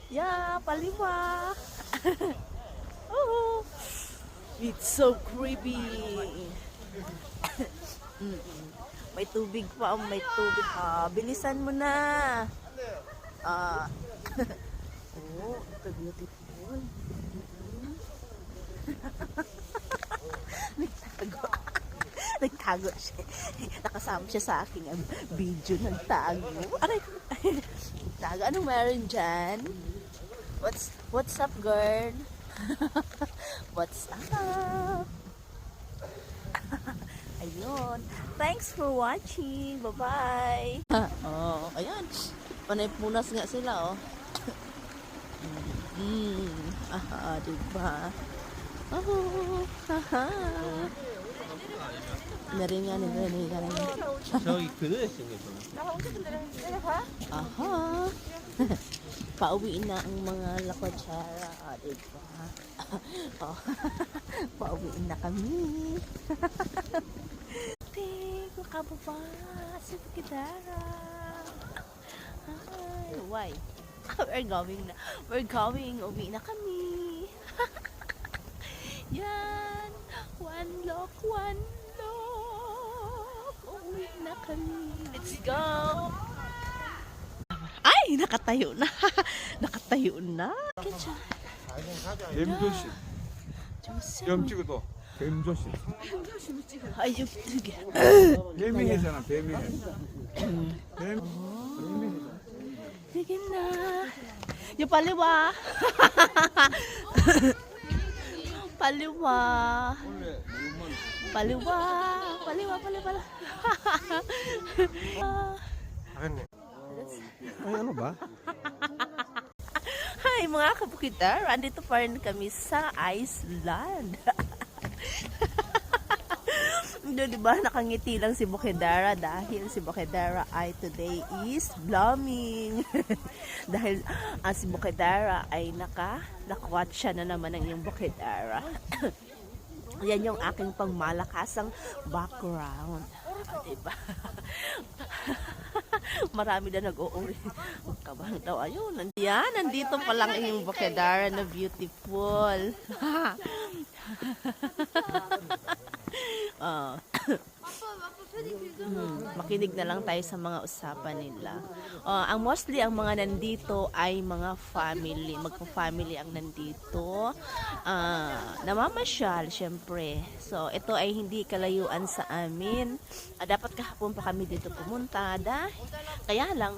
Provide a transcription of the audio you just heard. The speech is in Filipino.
Yeah, paliwa. Oh, it's so creepy. May tubig pa, may tubig. Bilisan mo na. Ah. Oh, ito beautiful. Nagtago. Nagtago siya. Nakasama siya sa aking video. Nagtago. Aray. Nagtago. Anong meron dyan? What's up, girl? What's up? Ayun. Thanks for watching. Bye-bye. Oh, ayan. Panay punas nga sila, oh. Diba? Oh, haha. Naringan. 저기 그릇에 생겼어. Aha. Pauwi na ang mga lakotsara, diba? Oh. Pauwi na kami. Makababa sa Bukidara. Why? We're going. Uwi na kami. Yan. One lock. Uwi na kami. Let's go. Ay, nakatayo na. Nakatayo na. 뱀조심. 뱀 찍어도 뱀조심. Ay, sige. 뱀이 해잖아. 뱀이 해. 뱀. Sige na. Yung paliwa. Paliwa. Paliwa. Ay, ano ba? Hi mga kabukidar. Andito pa rin kami sa Iceland. Diba nakangiti lang si Bukidara dahil si Bukidara ay today is blooming. Dahil si Bukidara ay nakwatsa na naman ng yung Bukidara. Yan yung aking pangmalakasang background. Diba? Marami na nag-uuri. Kabang daw. Ayun. Yan, nandito pa lang yung Bukidara na beautiful. Makinig na lang tayo sa mga usapan nila. Ang mostly ang mga nandito ay mga family, magpa-family ang nandito. Namamasyal syempre. So ito ay hindi kalayuan sa amin. Dapat kahapon pa kami dito pumunta kaya lang